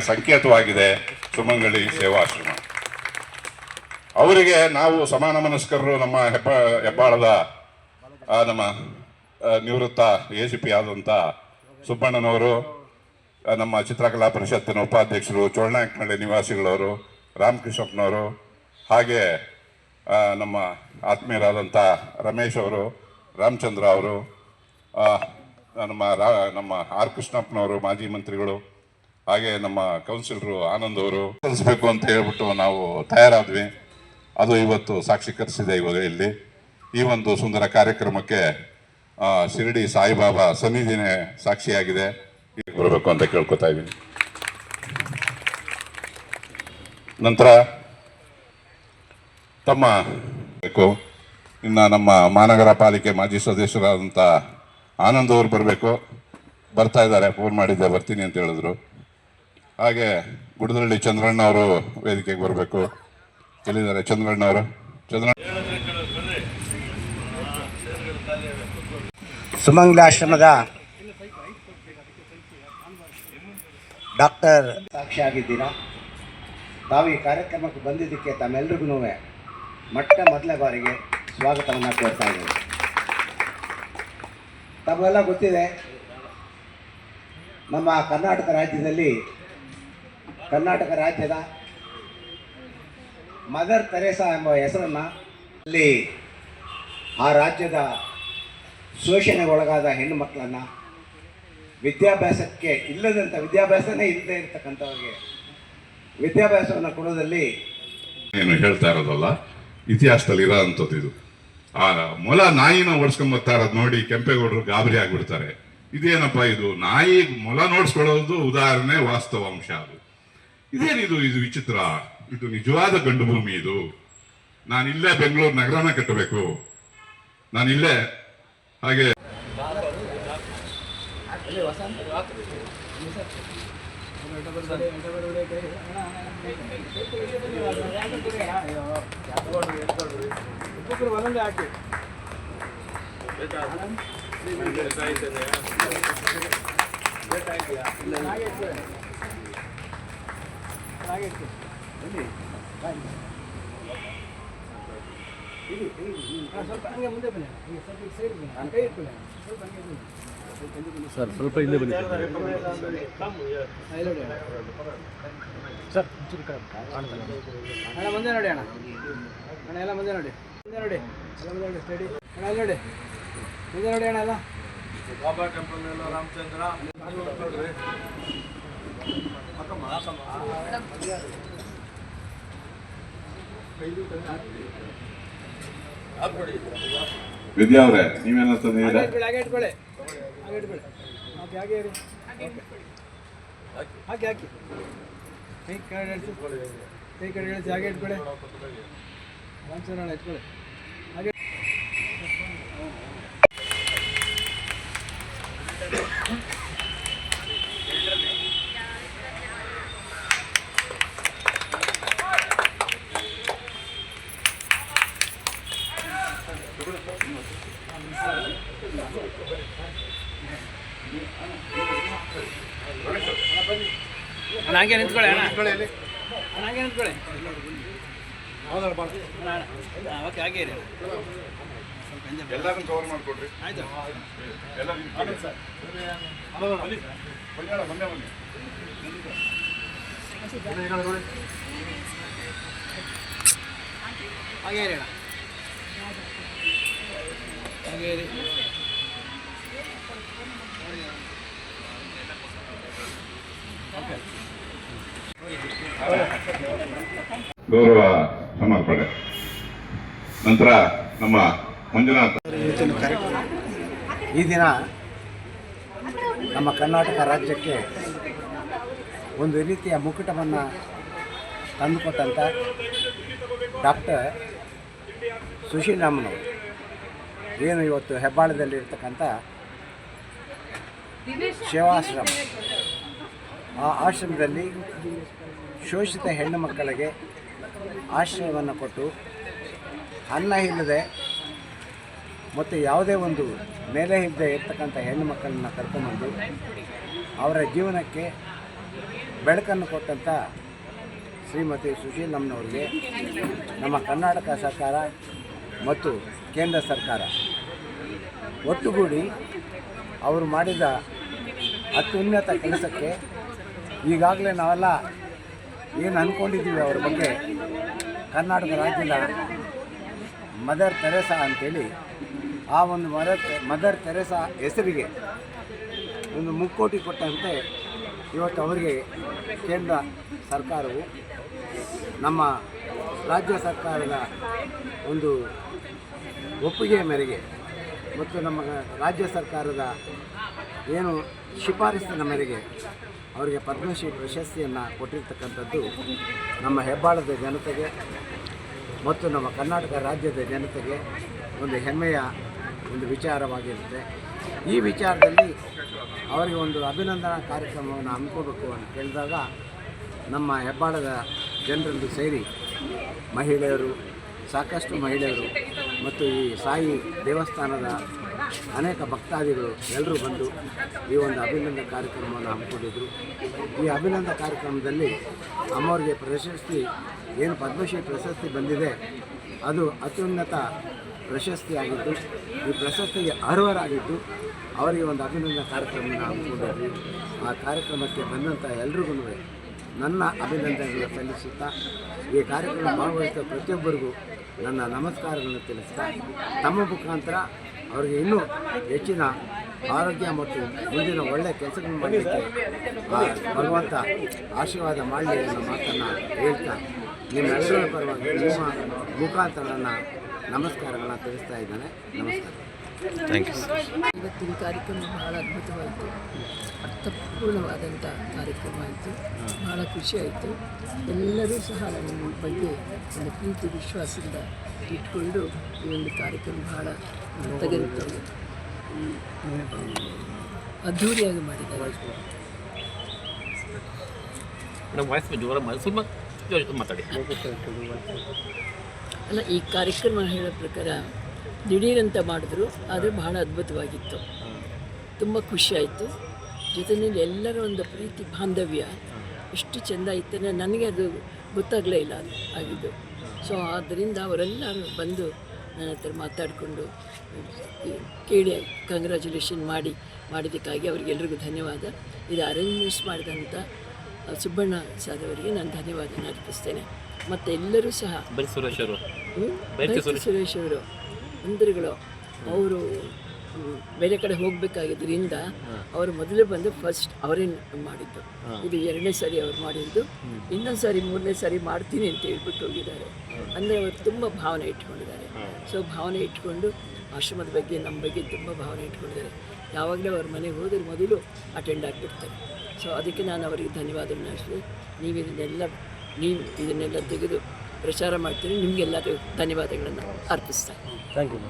ಸಂಕೇತವಾಗಿದೆ ಸುಮಂಗಲಿ ಸೇವಾಶ್ರಮ. ಅವರಿಗೆ ನಾವು ಸಮಾನ ಮನಸ್ಕರರು, ನಮ್ಮ ಹೆಬ್ಬಾಳದ ನಮ್ಮ ನಿವೃತ್ತ ACP ಆದಂಥ ಸುಬ್ಬಣ್ಣನವರು, ನಮ್ಮ ಚಿತ್ರಕಲಾ ಪರಿಷತ್ತಿನ ಉಪಾಧ್ಯಕ್ಷರು, ಚೋಳನಾಯಕನಹಳ್ಳಿ ನಿವಾಸಿಗಳವರು, ರಾಮಕೃಷ್ಣಪ್ಪನವರು, ಹಾಗೆ ನಮ್ಮ ಆತ್ಮೀಯರಾದಂಥ ರಮೇಶ್ ಅವರು, ರಾಮಚಂದ್ರ ಅವರು, ನಮ್ಮ ಆರ್ ಕೃಷ್ಣಪ್ಪನವರು, ಮಾಜಿ ಮಂತ್ರಿಗಳು, ಹಾಗೆ ನಮ್ಮ ಕೌನ್ಸಿಲರು ಆನಂದ್ ಅವರು ಕಲಿಸ್ಬೇಕು ಅಂತ ಹೇಳ್ಬಿಟ್ಟು ನಾವು ತಯಾರಾದ್ವಿ. ಅದು ಇವತ್ತು ಸಾಕ್ಷೀಕರಿಸಿದೆ. ಇವಾಗ ಇಲ್ಲಿ ಈ ಒಂದು ಸುಂದರ ಕಾರ್ಯಕ್ರಮಕ್ಕೆ ಶಿರಡಿ ಸಾಯಿಬಾಬಾ ಸನ್ನಿಧಿನೇ ಸಾಕ್ಷಿಯಾಗಿದೆ. ಬರಬೇಕು ಅಂತ ಕೇಳ್ಕೊತಾ ಇದ್ದೀನಿ. ನಂತರ ತಮ್ಮ ಇನ್ನು ನಮ್ಮ ಮಹಾನಗರ ಪಾಲಿಕೆ ಮಾಜಿ ಸದಸ್ಯರಾದಂಥ ಆನಂದ್ ಅವರು ಬರಬೇಕು. ಬರ್ತಾ ಇದ್ದಾರೆ, ಫೋನ್ ಮಾಡಿದ್ದೆ ಬರ್ತೀನಿ ಅಂತ ಹೇಳಿದ್ರು. ಹಾಗೆ ಗುಡದಳ್ಳಿ ಚಂದ್ರಣ್ಣ ಅವರು ವೇದಿಕೆಗೆ ಬರಬೇಕು. ಎಲ್ಲಿದ್ದಾರೆ ಚಂದ್ರಣ್ಣ ಅವರು? ಸುಮಂಗಲಿ ಆಶ್ರಮದ ಡಾಕ್ಟರ್ ಸಾಕ್ಷಿಯಾಗಿದ್ದೀರಾ. ತಾವು ಈ ಕಾರ್ಯಕ್ರಮಕ್ಕೆ ಬಂದಿದ್ದಕ್ಕೆ ತಮ್ಮೆಲ್ಲರಿಗೂ ಮೊದಲ ಬಾರಿಗೆ ಸ್ವಾಗತವನ್ನು ಕೋರ್ತಾ ಇದ್ದೇವೆ. ತಮಗೆಲ್ಲ ಗೊತ್ತಿದೆ, ನಮ್ಮ ಕರ್ನಾಟಕ ರಾಜ್ಯದ ಮದರ್ ತೆರೇಸಾ ಎಂಬ ಹೆಸರನ್ನು ಅಲ್ಲಿ ಆ ರಾಜ್ಯದ ಶೋಷಣೆಗೊಳಗಾದ ಹೆಣ್ಣು ಮಕ್ಕಳನ್ನು ವಿದ್ಯಾಭ್ಯಾಸನೇ ಇಲ್ಲದೇ ಇರತಕ್ಕಂಥವ್ರಿಗೆ ವಿದ್ಯಾಭ್ಯಾಸವನ್ನು ಕೊಡೋದಲ್ಲಿ ಏನು ಹೇಳ್ತಾ ಇರೋದಲ್ಲ, ಇತಿಹಾಸದಲ್ಲಿ ಇರೋ ಅಂಥದ್ದು. ಇದು ಆ ಮೊಲ ನಾಯಿನ ಓಡಿಸ್ಕೊಂಬರ್ತಾ ಇರೋದು ನೋಡಿ ಕೆಂಪೇಗೌಡರು ಗಾಬರಿ ಆಗ್ಬಿಡ್ತಾರೆ. ಇದೇನಪ್ಪ ಇದು, ನಾಯಿ ಮೊಲ ನೋಡ್ಸ್ಕೊಳ್ಳೋದು ಉದಾಹರಣೆ, ವಾಸ್ತವಾಂಶ ಅದು. ಇದೇನಿದು, ಇದು ವಿಚಿತ್ರ, ಇದು ನಿಜವಾದ ಗಂಡು ಭೂಮಿ. ಇದು ನಾನಿಲ್ಲೇ ಬೆಂಗಳೂರು ನಗರನ ಕಟ್ಟಬೇಕು, ನಾನಿಲ್ಲೇ. ಹಾಗೆ ಸರ್ ಸ್ವಲ್ಪ ಹಿಂದೆ ಬನ್ನಿ ಸರ್. ಅಣ್ಣ ಮುಂದೆ ನೋಡಿ, ಅಣ್ಣ ಎಲ್ಲ ಮುಂದೆ ನೋಡಿ, ಸ್ಟಡಿ ಅಣ್ಣ, ಅಲ್ಲಿ ನೋಡಿ, ಮುಂದೆ ನೋಡಿ ಅಣ್ಣ. ಎಲ್ಲ ಬಾಬಾ ಟೆಂಪಲ್ ಎಲ್ಲ ರಾಮಚಂದ್ರ ವಿದ್ಯಾ ಅವರೇ, ನೀವೇನ ತಂದಿದ್ದೀರಾ? ಹಾಗೆ ಇಟ್ಕೊಳ್ಳಿ, ಹಾಗೆ ಇರಿ, ಹಾಕಿ ಕೈ ಕಡೆ ಇಳಿಸಿ, ಹಾಗೆ ಇಟ್ಕೊಳ್ಳಿ. ರಾಮಚಂದ್ರಣ್ಣ ಇಟ್ಕೊಳ್ಳಿ, ಹಾಗೆ ಹಂಗೆ ನಿಂತ್ಕೊಳ್ಳಿ, ಹಂಗೆ ನಿಂತ್ಕೊಳ್ಳಿ. ಓಕೆ, ಹಾಗೆ ಇರಿ. ಎಲ್ಲರನ್ನು ಕವರ್ ಮಾಡಿಕೊಡ್ರಿ. ಆಯ್ತು, ಎಲ್ಲ ಸರ್. ಬನ್ನಿ ಹಾಗೆ ಇರಿ ಅಣ್ಣ, ಹಾಗೆ ಇರಿ. ಗೌರವ ಸಮರ್ಪಣೆ. ನಂತರ ನಮ್ಮ ಮಂಜುನಾಥ್. ಈ ದಿನ ನಮ್ಮ ಕರ್ನಾಟಕ ರಾಜ್ಯಕ್ಕೆ ಒಂದು ರೀತಿಯ ಮುಕುಟವನ್ನು ತಂದುಕೊಟ್ಟಂಥ ಡಾಕ್ಟರ್ ಸುಶೀಲಮ್ಮನವರು ಏನು ಇವತ್ತು ಹೆಬ್ಬಾಳದಲ್ಲಿರ್ತಕ್ಕಂಥ ಸೇವಾಶ್ರಮ, ಆ ಆಶ್ರಮದಲ್ಲಿ ಶೋಷಿತ ಹೆಣ್ಣು ಮಕ್ಕಳಿಗೆ ಆಶ್ರಯವನ್ನು ಕೊಟ್ಟು ಅನ್ನ ಇಲ್ಲದೆ ಮತ್ತು ಯಾವುದೇ ಒಂದು ನೆಲೆ ಇಲ್ಲದೆ ಇರ್ತಕ್ಕಂಥ ಹೆಣ್ಣು ಮಕ್ಕಳನ್ನು ಕರ್ಕೊಂಡ್ಬಂದು ಅವರ ಜೀವನಕ್ಕೆ ಬೆಳಕನ್ನು ಕೊಟ್ಟಂಥ ಶ್ರೀಮತಿ ಸುಶೀಲಮ್ಮನವ್ರಿಗೆ ನಮ್ಮ ಕರ್ನಾಟಕ ಸರ್ಕಾರ ಮತ್ತು ಕೇಂದ್ರ ಸರ್ಕಾರ ಒಟ್ಟುಗೂಡಿ ಅವರು ಮಾಡಿದ ಅತ್ಯುನ್ನತ ಕೆಲಸಕ್ಕೆ ಈಗಾಗಲೇ ನಾವೆಲ್ಲ ಏನು ಅಂದ್ಕೊಂಡಿದ್ದೀವಿ ಅವ್ರ ಬಗ್ಗೆ ಕರ್ನಾಟಕ ರಾಜ್ಯದ ಮದರ್ ತೆರೇಸಾ ಅಂತೇಳಿ ಆ ಒಂದು ಮದರ್ ತೆರೇಸಾ ಹೆಸರಿಗೆ ಒಂದು ಮುಕ್ಕೋಟಿ ಕೊಟ್ಟಂತೆ ಇವತ್ತು ಅವರಿಗೆ ಕೇಂದ್ರ ಸರ್ಕಾರವು ನಮ್ಮ ರಾಜ್ಯ ಸರ್ಕಾರದ ಒಂದು ಒಪ್ಪಿಗೆಯ ಮೇರೆಗೆ ಮತ್ತು ನಮ್ಮ ರಾಜ್ಯ ಸರ್ಕಾರದ ಏನು ಶಿಫಾರಸ್ಸಿನ ಮೇರೆಗೆ ಅವರಿಗೆ ಪದ್ಮಶ್ರೀ ಪ್ರಶಸ್ತಿಯನ್ನು ಕೊಟ್ಟಿರ್ತಕ್ಕಂಥದ್ದು ನಮ್ಮ ಹೆಬ್ಬಾಳದ ಜನತೆಗೆ ಮತ್ತು ನಮ್ಮ ಕರ್ನಾಟಕ ರಾಜ್ಯದ ಜನತೆಗೆ ಒಂದು ಹೆಮ್ಮೆಯ ಒಂದು ವಿಚಾರವಾಗಿರುತ್ತೆ. ಈ ವಿಚಾರದಲ್ಲಿ ಅವರಿಗೆ ಒಂದು ಅಭಿನಂದನಾ ಕಾರ್ಯಕ್ರಮವನ್ನು ಹಮ್ಮಿಕೋಬೇಕು ಅಂತ ಕೇಳಿದಾಗ ನಮ್ಮ ಹೆಬ್ಬಾಳದ ಜನರನ್ನು ಸೇರಿ ಮಹಿಳೆಯರು, ಸಾಕಷ್ಟು ಮಹಿಳೆಯರು ಮತ್ತು ಈ ಸಾಯಿ ದೇವಸ್ಥಾನದ ಅನೇಕ ಭಕ್ತಾದಿಗಳು ಎಲ್ಲರೂ ಬಂದು ಈ ಒಂದು ಅಭಿನಂದನಾ ಕಾರ್ಯಕ್ರಮವನ್ನು ಹಮ್ಮಿಕೊಂಡಿದ್ದರು. ಈ ಅಭಿನಂದನಾ ಕಾರ್ಯಕ್ರಮದಲ್ಲಿ ಅಮ್ಮವ್ರಿಗೆ ಪ್ರಶಸ್ತಿ ಏನು ಪದ್ಮಶ್ರೀ ಪ್ರಶಸ್ತಿ ಬಂದಿದೆ ಅದು ಅತ್ಯುನ್ನತ ಪ್ರಶಸ್ತಿಯಾಗಿದ್ದು ಈ ಪ್ರಶಸ್ತಿಗೆ ಅರ್ಹರಾಗಿದ್ದು ಅವರಿಗೆ ಒಂದು ಅಭಿನಂದನಾ ಕಾರ್ಯಕ್ರಮವನ್ನು ಹಮ್ಮಿಕೊಂಡಿದ್ವಿ. ಆ ಕಾರ್ಯಕ್ರಮಕ್ಕೆ ಬಂದಂಥ ಎಲ್ರಿಗೂ ನನ್ನ ಅಭಿನಂದನೆಗಳನ್ನು ಸಲ್ಲಿಸುತ್ತಾ ಈ ಕಾರ್ಯಕ್ರಮ ಭಾಗವಹಿಸಿದ ಪ್ರತಿಯೊಬ್ಬರಿಗೂ ನನ್ನ ನಮಸ್ಕಾರಗಳನ್ನು ತಿಳಿಸ್ತಾ ತಮ್ಮ ಮುಖಾಂತರ ಅವರಿಗೆ ಇನ್ನೂ ಹೆಚ್ಚಿನ ಆರೋಗ್ಯ ಮತ್ತು ಮುಂದಿನ ಒಳ್ಳೆಯ ಕೆಲಸಗಳನ್ನು ಮಾಡಲಿಕ್ಕೆ ಭಗವಂತ ಆಶೀರ್ವಾದ ಮಾಡಲಿ ಅನ್ನೋ ಮಾತನ್ನು ಹೇಳ್ತಾ ನಿಮ್ಮೆಲ್ಲರ ಪರವಾಗಿ ನಿಮ್ಮ ಮುಖಾಂತರ ನನ್ನ ನಮಸ್ಕಾರಗಳನ್ನು ತಿಳಿಸ್ತಾ ಇದ್ದಾನೆ. ನಮಸ್ಕಾರ. Thank you. ಇವತ್ತಿನ ಕಾರ್ಯಕ್ರಮ ಬಹಳ ಅದ್ಭುತವಾಯಿತು, ಅರ್ಥಪೂರ್ಣವಾದಂಥ ಕಾರ್ಯಕ್ರಮ ಆಯಿತು. ಬಹಳ ಖುಷಿಯಾಯಿತು. ಎಲ್ಲರೂ ಸಹ ನನ್ನ ಬಗ್ಗೆ ಒಂದು ಪ್ರೀತಿ ವಿಶ್ವಾಸದಿಂದ ಇಟ್ಕೊಂಡು ಈ ಒಂದು ಕಾರ್ಯಕ್ರಮ ಬಹಳ ತೆಗೆದುಕೊಂಡು ಅದ್ಧೂರಿಯಾಗಿ ಮಾಡಿದ್ದಾರೆ. ಅಲ್ಲ, ಈ ಕಾರ್ಯಕ್ರಮ ಹೇಳೋ ಪ್ರಕಾರ ದಿಢೀರಂತ ಮಾಡಿದ್ರು, ಆದರೆ ಬಹಳ ಅದ್ಭುತವಾಗಿತ್ತು. ತುಂಬ ಖುಷಿಯಾಯಿತು. ಜೊತೆಯಲ್ಲಿ ಎಲ್ಲರ ಒಂದು ಪ್ರೀತಿ ಬಾಂಧವ್ಯ ಎಷ್ಟು ಚೆಂದ ಇತ್ತು, ನನಗೆ ಅದು ಗೊತ್ತಾಗಲೇ ಇಲ್ಲ ಅದು ಆಗಿದ್ದು. ಸೊ ಆದ್ದರಿಂದ ಅವರೆಲ್ಲರೂ ಬಂದು ನನ್ನ ಹತ್ರ ಮಾತಾಡಿಕೊಂಡು ಕೇಳಿ ಕಂಗ್ರ್ಯಾಚುಲೇಷನ್ ಮಾಡಿದ್ದಕ್ಕಾಗಿ ಅವರಿಗೆಲ್ಲರಿಗೂ ಧನ್ಯವಾದ. ಇದು ಅರೇಂಜ್ಮೆಂಟ್ಸ್ ಮಾಡಿದಂಥ ಸುಬ್ಬಣ್ಣ ಸರ್ ಅವರಿಗೆ ನಾನು ಧನ್ಯವಾದನ ಅರ್ಪಿಸ್ತೇನೆ. ಮತ್ತು ಎಲ್ಲರೂ ಸಹ ಸುರೇಶ್ ಅವರು ಮಂತ್ರಿಗಳು ಅವರು ಬೇರೆ ಕಡೆ ಹೋಗಬೇಕಾಗಿದ್ದರಿಂದ ಅವರು ಮೊದಲೇ ಬಂದು ಫಸ್ಟ್ ಅವರೇ ಮಾಡಿದ್ದು. ಇದು 2ನೇ ಸಾರಿ ಅವ್ರು ಮಾಡಿದ್ದು. ಇನ್ನೊಂದು ಸಾರಿ 3ನೇ ಸಾರಿ ಮಾಡ್ತೀನಿ ಅಂತ ಹೇಳ್ಬಿಟ್ಟು ಹೋಗಿದ್ದಾರೆ. ಅಂದರೆ ಅವರು ತುಂಬ ಭಾವನೆ ಇಟ್ಕೊಂಡಿದ್ದಾರೆ. ಸೊ ಭಾವನೆ ಇಟ್ಕೊಂಡು ಆಶ್ರಮದ ಬಗ್ಗೆ ನಮ್ಮ ಬಗ್ಗೆ ತುಂಬ ಭಾವನೆ ಇಟ್ಕೊಂಡಿದ್ದಾರೆ. ಯಾವಾಗಲೂ ಅವ್ರ ಮನೆಗೆ ಹೋದ್ರೆ ಮೊದಲು ಅಟೆಂಡ್ ಆಗಿಬಿಡ್ತಾರೆ. ಸೊ ಅದಕ್ಕೆ ನಾನು ಅವರಿಗೆ ಧನ್ಯವಾದಗಳನ್ನ ಅರ್ಪಿಸ್ತೀನಿ. ನೀವು ಇದನ್ನೆಲ್ಲ ತೆಗೆದು ಪ್ರಚಾರ ಮಾಡ್ತೀನಿ. ನಿಮಗೆಲ್ಲರೂ ಧನ್ಯವಾದಗಳನ್ನು ಅರ್ಪಿಸ್ತಾ. Thank you.